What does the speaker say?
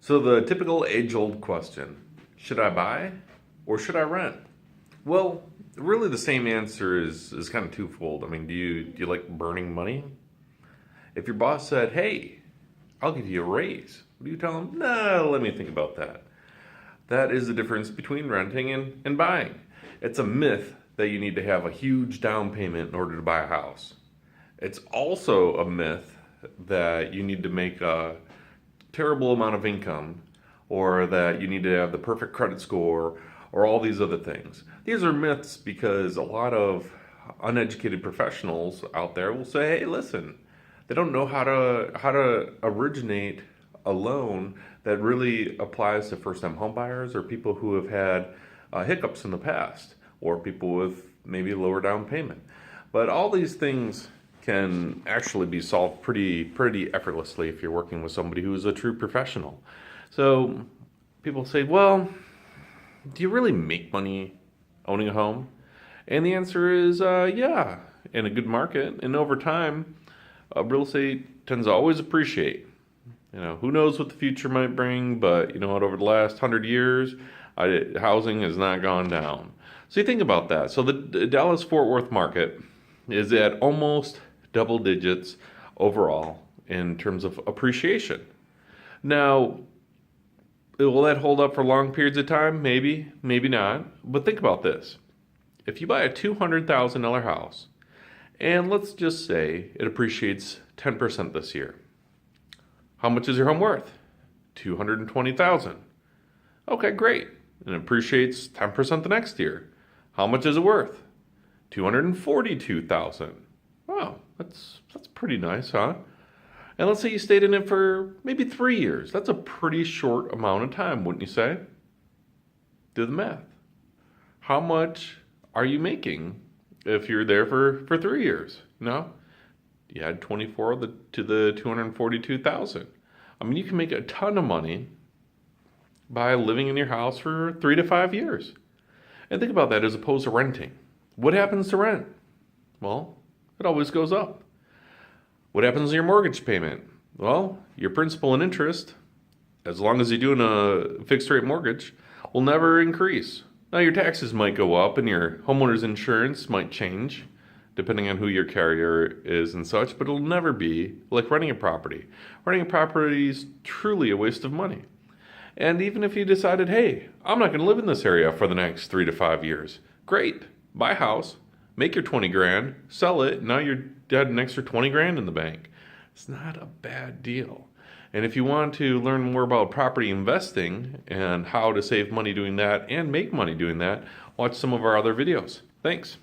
So the typical age-old question, should I buy or should I rent? Well, really the same answer is kind of twofold. I mean, do you like burning money? If your boss said, "Hey, I'll give you a raise," what do you tell them? Nah, let me think about that. That is the difference between renting and buying. It's a myth that you need to have a huge down payment in order to buy a house. It's also a myth that you need to make a terrible amount of income or that you need to have the perfect credit score or all these other things. These are myths because a lot of uneducated professionals out there will say, "Hey, listen, they don't know how to originate a loan that really applies to first-time homebuyers or people who have had hiccups in the past or people with maybe lower down payment." But all these things can actually be solved pretty effortlessly if you're working with somebody who is a true professional. So people say, "Well, do you really make money owning a home?" And the answer is, yeah, in a good market. And over time, real estate tends to always appreciate. Who knows what the future might bring, but you know what, over the last 100 years, housing has not gone down. So you think about that. So the Dallas-Fort Worth market is at almost double digits overall in terms of appreciation. Now, will that hold up for long periods of time? Maybe, maybe not. But think about this. If you buy a $200,000 house, and let's just say it appreciates 10% this year, how much is your home worth? $220,000. Okay, great. And it appreciates 10% the next year. How much is it worth? $242,000. Wow, that's pretty nice, huh? And let's say you stayed in it for maybe 3 years. That's a pretty short amount of time, wouldn't you say? Do the math. How much are you making if you're there for 3 years? You add 24 to the 242,000. I mean, you can make a ton of money by living in your house for 3 to 5 years. And think about that as opposed to renting. What happens to rent? Well, it always goes up. What happens to your mortgage payment? Well, your principal and interest, as long as you're doing a fixed rate mortgage, will never increase. Now your taxes might go up and your homeowner's insurance might change, depending on who your carrier is and such, but it'll never be like renting a property. Renting a property is truly a waste of money. And even if you decided, "Hey, I'm not going to live in this area for the next 3 to 5 years," great. Buy a house, make your 20 grand, sell it, now you're got an extra 20 grand in the bank. It's not a bad deal. And if you want to learn more about property investing and how to save money doing that and make money doing that, watch some of our other videos. Thanks.